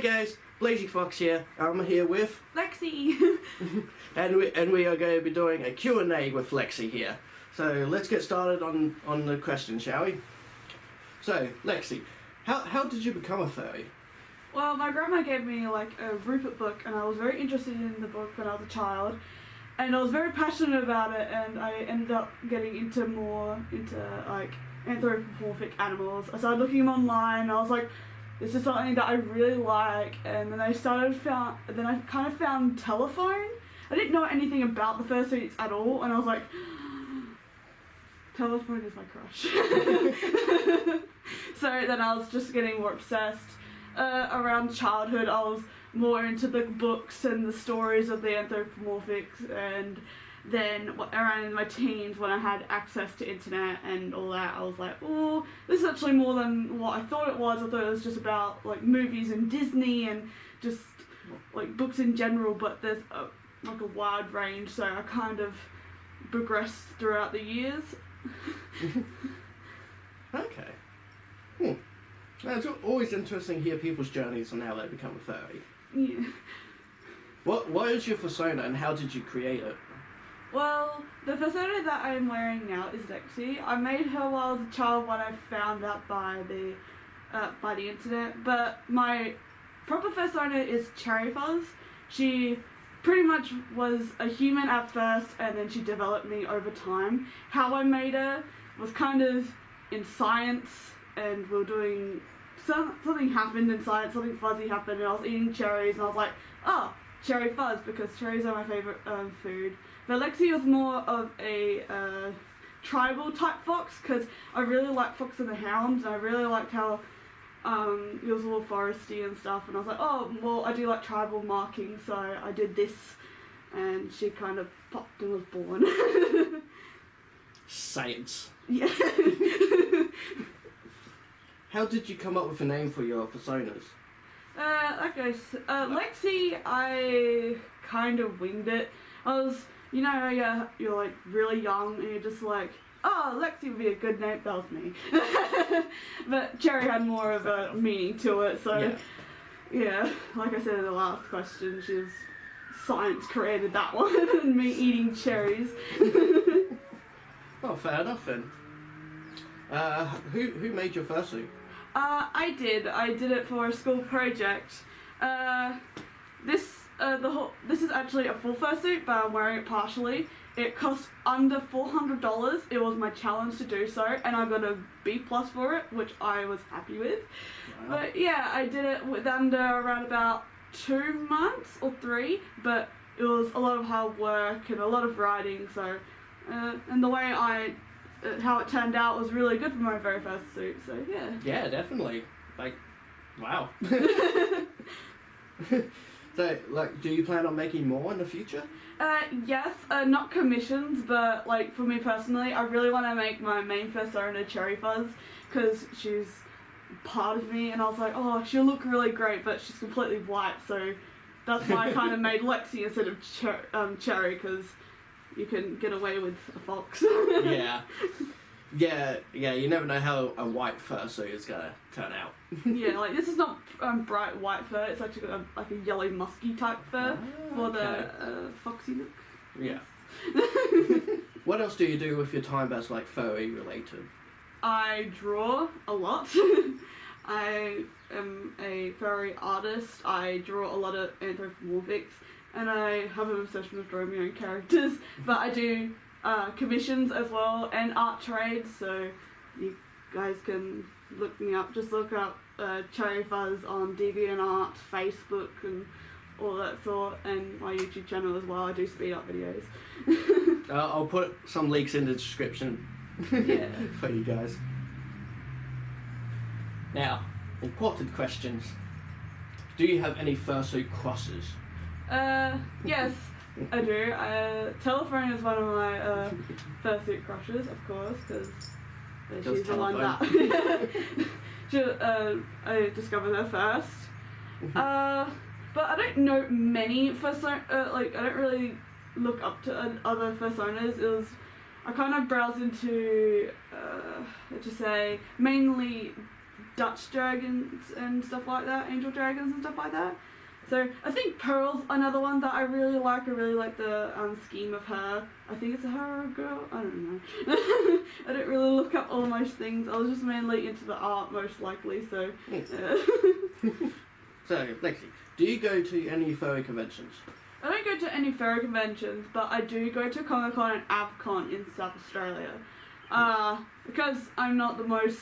guys, Blazie Fox here. I'm here with Lexi. and we are going to be doing a Q and A with Lexi here. So let's get started on the question, shall we? So Lexi, how did you become a furry? Well, my grandma gave me like a Rupert book, and I was very interested in the book when I was a child, and I was very passionate about it, and I ended up getting into like anthropomorphic animals. I started looking them online. I was like, this is something that I really like, and then I kind of found telephone. I didn't know anything about the fursuits at all, and I was like, telephone is my crush. So then I was just getting more obsessed. Around childhood, I was more into the books and the stories of the anthropomorphics, and then around my teens, when I had access to internet and all that, I was like, oh, this is actually more than what I thought it was. I thought it was just about like movies and Disney and just like books in general, but there's like a wide range, so I kind of progressed throughout the years. Okay. It's always interesting to hear people's journeys on how they become a furry. Yeah. What is your persona and how did you create it? Well, the persona that I'm wearing now is Lexi. I made her while I was a child when I found out by the internet, but my proper persona is Cherry Fuzz. She pretty much was a human at first, and then she developed me over time. How I made her was kind of in science, and we were doing something happened in science, something fuzzy happened, and I was eating cherries, and I was like, oh, cherry fuzz, because cherries are my favourite food. But Lexi was more of a tribal type fox, because I really liked Fox and the Hound, and I really liked how it was a little foresty and stuff, and I was like, oh, well, I do like tribal marking, so I did this, and she kind of popped and was born. Science. Yeah. How did you come up with a name for your personas? Lexi, I kind of winged it. I was, you're like really young and you're just like, oh, Lexi would be a good name. That was me. But Cherry had more of a meaning to it, so yeah, like I said in the last question, science created that one, and me eating cherries. Well, fair enough then. Who made your fursuit? I did it for a school project. This is actually a full fursuit, but I'm wearing it partially. It cost under $400. It was my challenge to do so, and I got a B+ for it, which I was happy with. Wow. But yeah, I did it with under around about 2 months or 3, but it was a lot of hard work and a lot of writing, so and the way how it turned out was really good for my very first suit, so yeah. Yeah, definitely. Like, wow. So, like, do you plan on making more in the future? Yes, not commissions, but like for me personally, I really want to make my main persona Cherry Fuzz, because she's part of me, and I was like, oh, she'll look really great, but she's completely white, so that's why I kind of made Lexi instead of Cherry, because you can get away with a fox. Yeah, you never know how a white fursuit is gonna turn out. Yeah, like this is not bright white fur, it's actually like a yellow musky type fur for the foxy look. Yeah. What else do you do with your time that's like furry related? I draw a lot. I am a furry artist. I draw a lot of anthropomorphics, and I have an obsession with drawing my own characters, but I do commissions as well and art trades, so you guys can look me up. Just look up Cherry Fuzz on DeviantArt, Facebook and all that sort, and my YouTube channel as well. I do speed up videos. I'll put some links in the description for you guys. Now, important questions. Do you have any fursuit crosses? Yes, I do. Telephone is one of my fursuit crushes, of course, because she's the one that I discovered her first. But I don't know many I don't really look up to other personas. I kind of browsed into, let's just say, mainly Dutch dragons and stuff like that, angel dragons and stuff like that. So I think Pearl's another one that I really like. I really like the scheme of her. I think it's a her or a girl. I don't know. I don't really look up all most things. I was just mainly into the art most likely. So. So Lexi, do you go to any furry conventions? I don't go to any furry conventions, but I do go to Comic Con and AvCon in South Australia. Because I'm not the most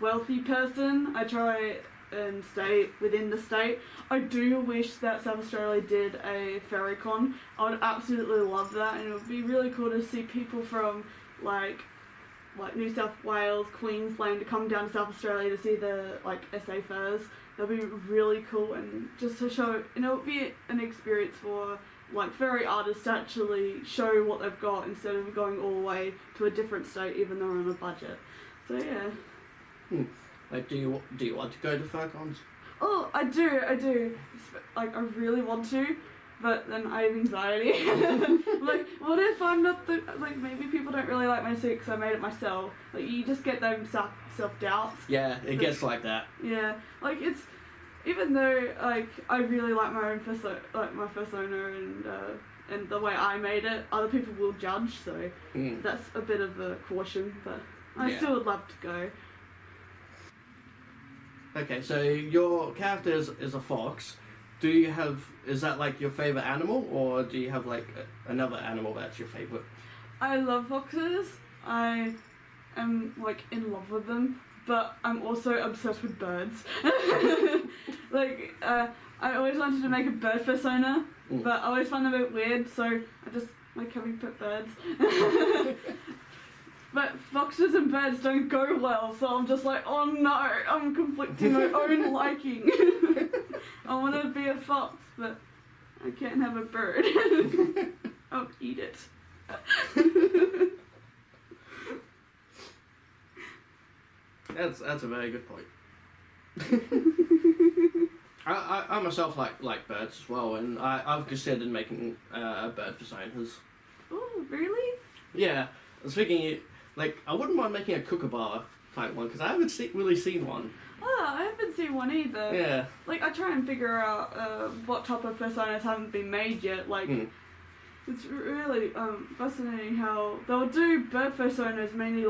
wealthy person, I try and stay within the state. I do wish that South Australia did a furry con. I would absolutely love that, and it would be really cool to see people from like New South Wales, Queensland to come down to South Australia to see the SA furs. That'd be really cool, and just to show, and it would be an experience for furry artists to actually show what they've got instead of going all the way to a different state even though they're on a budget. So yeah. Do you want to go to fur cons? Oh, I do. I really want to, but then I have anxiety. What if I'm not the maybe people don't really like my suit because I made it myself. You just get them self-doubts. Yeah, it gets like that. Yeah, it's even though I really like my own my persona and the way I made it, other people will judge. So that's a bit of a caution, but I still would love to go. Okay, so your character is a fox. Is that your favorite animal, or do you have another animal that's your favorite? I love foxes. I am in love with them, but I'm also obsessed with birds. I always wanted to make a bird persona, but I always find them a bit weird, so I just like having pet birds. But foxes and birds don't go well, so I'm just oh no, I'm conflicting my own liking. I want to be a fox, but I can't have a bird. I'll eat it. That's a very good point. I myself like birds as well, and I've considered making a bird personas. Oh, really? Yeah, I was thinking I wouldn't mind making a kookaburra type one because I haven't really seen one. Oh, I haven't seen one either. Yeah. I try and figure out what type of personas haven't been made yet. It's really fascinating how they'll do bird personas mainly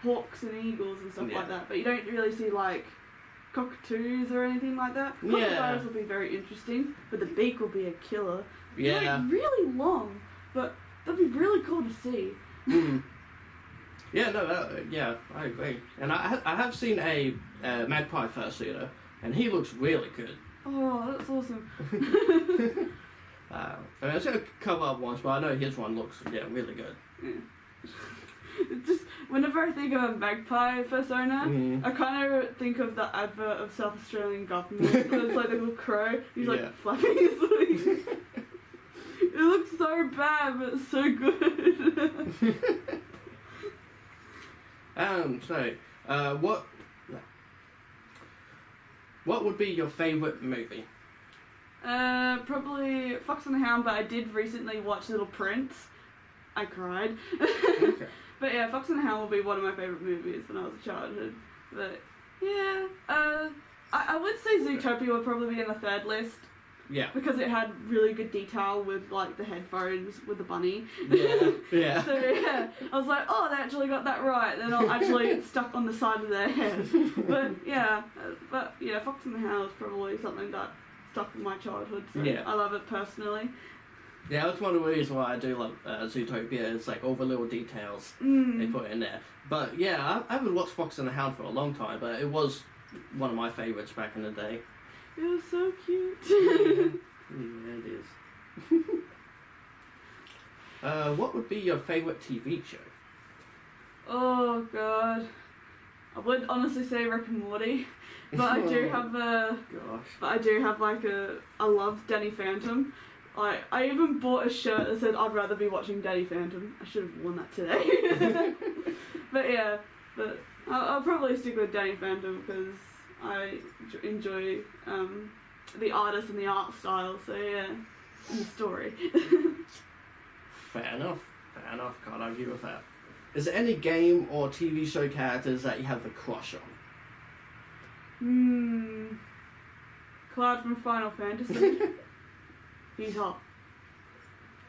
hawks and eagles and stuff like that, but you don't really see cockatoos or anything like that. Kookaburras will be very interesting, but the beak will be a killer. Yeah. Really long, but that'd be really cool to see. Yeah, no, yeah, I agree. And I have seen a magpie fursuiter, and he looks really good. Oh, that's awesome. I've seen a couple of ones, but I know his one looks really good. Yeah. Just whenever I think of a magpie persona, I kind of think of the advert of South Australian government. It's the little crow. He's flapping his wings. It looks so bad, but it's so good. What would be your favourite movie? Probably Fox and the Hound, but I did recently watch Little Prince. I cried. Okay. But yeah, Fox and the Hound will be one of my favourite movies when I was a childhood. But yeah, I would say Zootopia would probably be in the third list. Yeah. Because it had really good detail with the headphones with the bunny. Yeah. Yeah. So yeah, I was oh, they actually got that right. They're not actually stuck on the side of their head. But yeah, Fox and the Hound is probably something that stuck in my childhood. So I love it personally. Yeah, that's one of the reasons why I do love Zootopia. It's all the little details they put in there. But yeah, I haven't watched Fox and the Hound for a long time, but it was one of my favourites back in the day. It was so cute. Yeah, it is. What would be your favourite TV show? Oh god, I would honestly say Rick and Morty, but I do have I love Danny Phantom. I even bought a shirt that said I'd rather be watching Danny Phantom. I should have worn that today. but I'll probably stick with Danny Phantom because I enjoy the artist and the art style. So yeah, and the story. Fair enough. Can't argue with that. Is there any game or TV show characters that you have a crush on? Cloud from Final Fantasy. He's hot.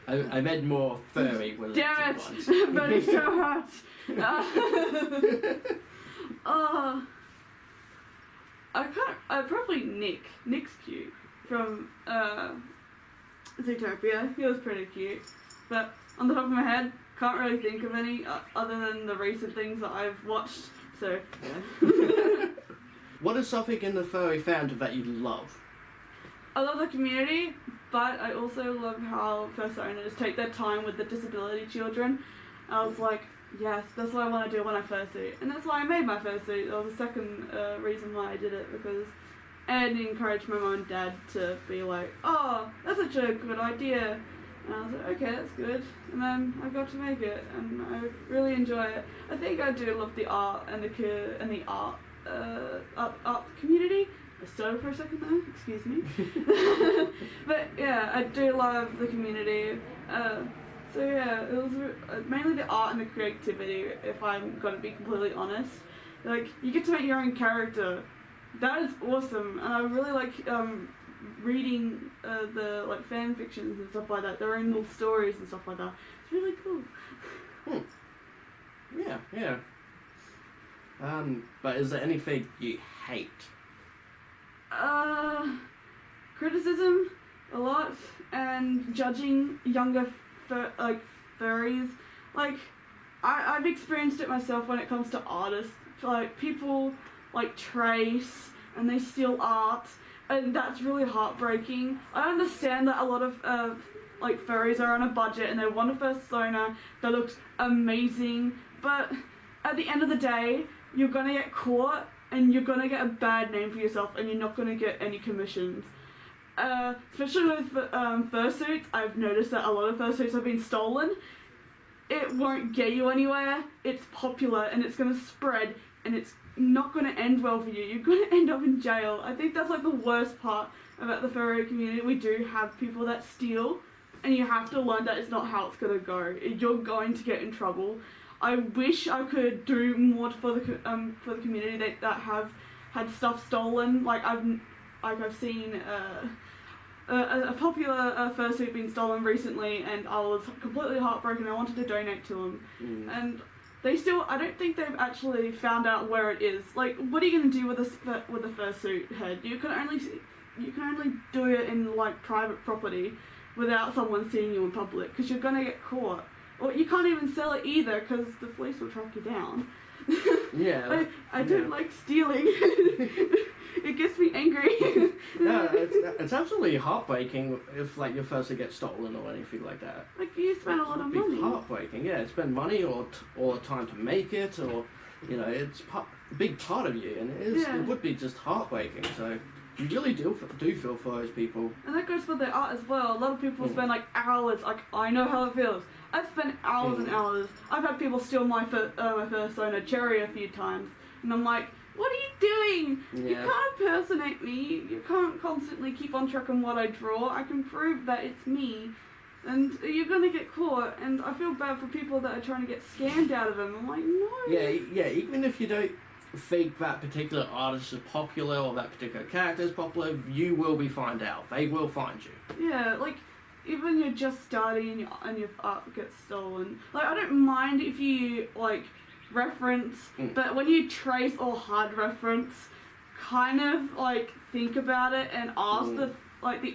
I meant more furry related Damn ones. it! But it's so hot. I probably Nick. Nick's cute from Zootopia. He was pretty cute, but on the top of my head, can't really think of any other than the recent things that I've watched. So yeah. What is something in the furry fandom that you love? I love the community, but I also love how first owners take their time with the disability children. I was like, yes, that's what I want to do when I fursuit. And that's why I made my fursuit. That was the second reason why I did it, because Ed encouraged my mum and dad to be like, oh, that's such a good idea. And I was like, okay, that's good. And then I got to make it, and I really enjoy it. I think I do love the art and the art community. I stuttered for a second there, excuse me. But yeah, I do love the community. So yeah, it was mainly the art and the creativity, if I'm going to be completely honest. Like, you get to make your own character. That is awesome, and I really like reading the like fan fictions and stuff like that, their own little stories and stuff like that. It's really cool. Yeah. But is there anything you hate? Criticism a lot, and judging younger furries. Like, I've experienced it myself when it comes to artists. Like, people like trace and they steal art, and that's really heartbreaking. I understand that a lot of like furries are on a budget and they want a persona that looks amazing, but at the end of the day, you're gonna get caught and you're gonna get a bad name for yourself, and you're not gonna get any commissions. Especially with fursuits, I've noticed that a lot of fursuits have been stolen. It won't get you anywhere. It's popular and it's gonna spread, and it's not gonna end well for you. You're gonna end up in jail. I think that's like the worst part about the furry community. We do have people that steal, and you have to learn that it's not how it's gonna go. You're going to get in trouble. I wish I could do more for the community that have had stuff stolen. Like I've seen a popular fursuit being stolen recently, and I was completely heartbroken. I wanted to donate to them, and I don't think they've actually found out where it is. Like, what are you gonna do with a fursuit head? You can only do it in like private property without someone seeing you in public, because you're gonna get caught. Or you can't even sell it either, because the police will track you down. Yeah. I don't like stealing. It gets me angry. No, it's absolutely heartbreaking if like your fursuit gets stolen or anything like that. Like, you spend a lot of It'd be money. heartbreaking, yeah. Spend money or time to make it, or it's a big part of you, and it would be just heartbreaking. So you really do feel for those people. And that goes for the art as well. A lot of people spend like hours. Like, I know how it feels. I've spent hours and hours. I've had people steal my persona Cherry a few times, and I'm like, what are you doing? Yeah. You can't impersonate me. You can't constantly keep on track on what I draw. I can prove that it's me, and you're gonna get caught. And I feel bad for people that are trying to get scammed out of them. I'm like, no. Yeah. Even if you don't think that particular artist is popular or that particular character is popular, you will be found out. They will find you. Yeah, like, even you're just starting and your art gets stolen. Like, I don't mind if you, like, reference, but when you trace or hard reference, kind of, like, think about it and ask the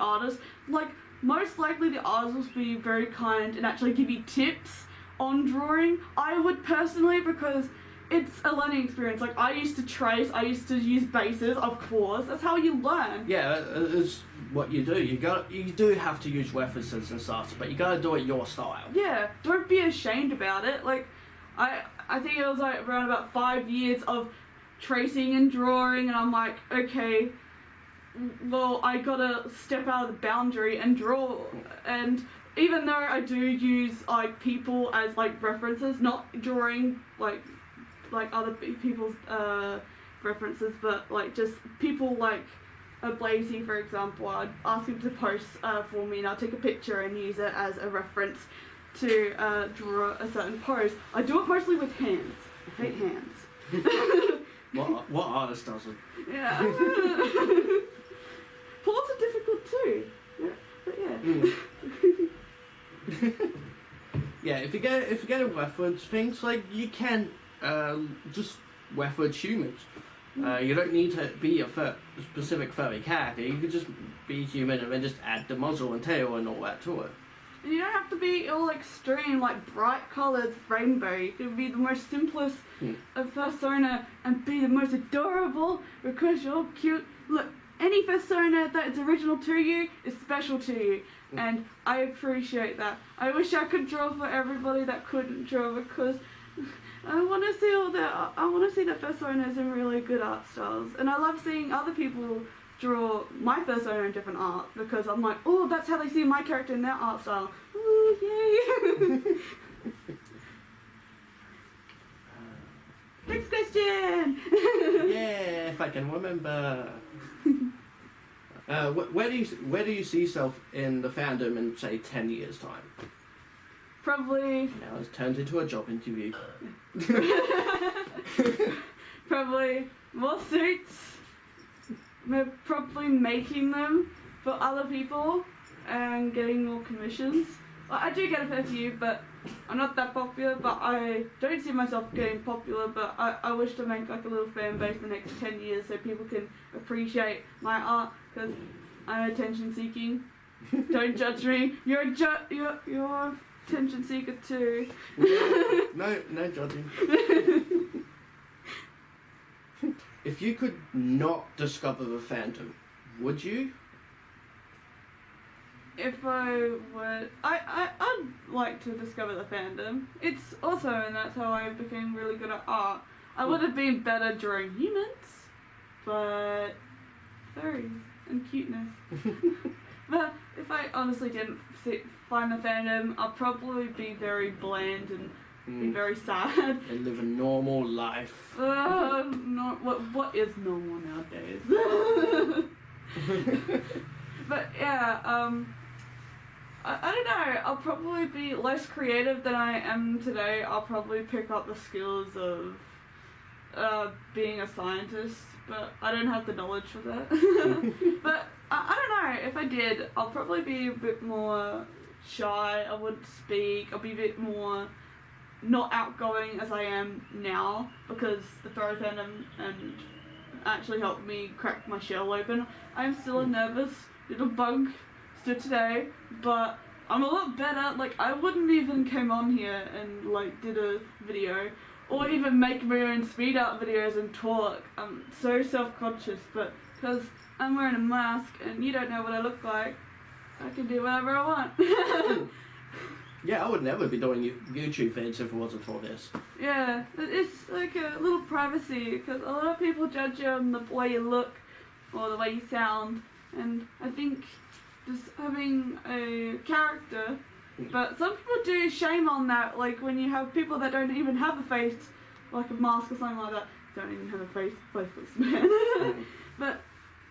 artist. Like, most likely the artist will be very kind and actually give you tips on drawing. I would personally, because it's a learning experience. Like, I used to trace, I used to use bases, of course. That's how you learn. Yeah, it's what you do. You do have to use references and stuff, but you gotta do it your style. Yeah, don't be ashamed about it. Like, I think it was like around about 5 years of tracing and drawing, and I'm like, okay, well, I gotta step out of the boundary and draw. And even though I do use like people as like references, not drawing like other people's references, but like just people like Blazie, for example. I'd ask him to post for me, and I'll take a picture and use it as a reference to draw a certain pose. I do it mostly with hands. I hate hands. What artist doesn't? Yeah. Paws are difficult too. Yeah, but yeah. Yeah, if you get a reference things like you can just reference humans. You don't need to be a specific furry character. You could just be human and then just add the muzzle and tail and all that to it. You don't have to be all extreme, like bright colours, rainbow. You can be the most simplest of persona and be the most adorable because you're cute. Look, any persona that is original to you is special to you, and I appreciate that. I wish I could draw for everybody that couldn't draw because I want to see the personas in really good art styles, and I love seeing other people draw my persona in different art because I'm like, oh, that's how they see my character in their art style. Ooh, yay! Next question. Yeah, if I can remember. Where do you see yourself in the fandom in say 10 years time? Probably. Now it's turned into a job interview. Probably more suits. We're probably making them for other people and getting more commissions. Well, I do get a fair few, but I'm not that popular, but I don't see myself getting popular, but I wish to make like a little fan base the next 10 years so people can appreciate my art, because I'm attention seeking. Don't judge me. You're attention seeker too. No judging. If you could not discover the fandom, would you? If I would, I'd like to discover the fandom. It's awesome, and that's how I became really good at art. I would have been better drawing humans, but furries and cuteness. But if I honestly didn't find the fandom, I'd probably be very bland and be very sad. And live a normal life. What is normal nowadays? But yeah, I don't know, I'll probably be less creative than I am today. I'll probably pick up the skills of being a scientist, but I don't have the knowledge for that. But I don't know, if I did, I'll probably be a bit more shy. I wouldn't speak. I'll be a bit more not outgoing as I am now, because the Furry fandom and actually helped me crack my shell open. I'm still a nervous little bug still today, but I'm a lot better. Like, I wouldn't even come on here and like did a video or even make my own speed art videos and talk. I'm so self-conscious, but because I'm wearing a mask and you don't know what I look like, I can do whatever I want. Yeah, I would never be doing YouTube vids if it wasn't for this. Yeah, it's like a little privacy, because a lot of people judge you on the way you look or the way you sound, and I think just having a character, but some people do shame on that, like when you have people that don't even have a face, like a mask or something like that, don't even have a face, faceless man. But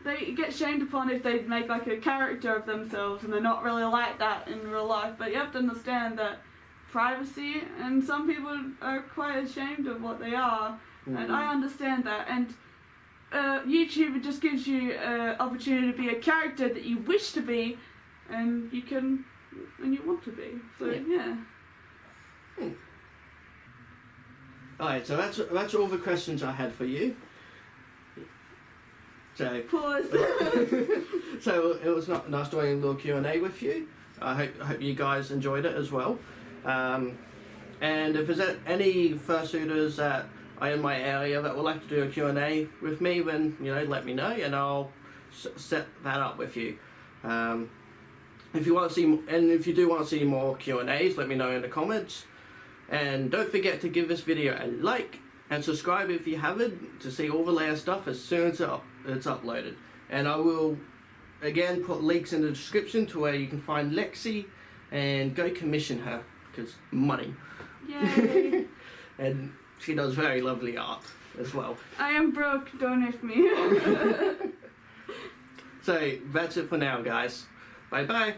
they get shamed upon if they make like a character of themselves and they're not really like that in real life. But you have to understand that privacy, and some people are quite ashamed of what they are, and I understand that. And YouTube just gives you an opportunity to be a character that you wish to be, and you can, and you want to be. So yeah. Alright, so that's all the questions I had for you. So, Pause. so it was nice doing a little Q&A with you. I hope you guys enjoyed it as well. And if there's any fursuiters that are in my area that would like to do a Q&A with me, then let me know and I'll set that up with you. If you want to see, and if you do want to see more Q&As, let me know in the comments. And don't forget to give this video a like and subscribe if you haven't, to see all the latest stuff as soon as it's uploaded. And I will again put links in the description to where you can find Lexi and go commission her, because money. Yay. And she does very lovely art as well. I am broke, donate me. So that's it for now, guys. Bye bye.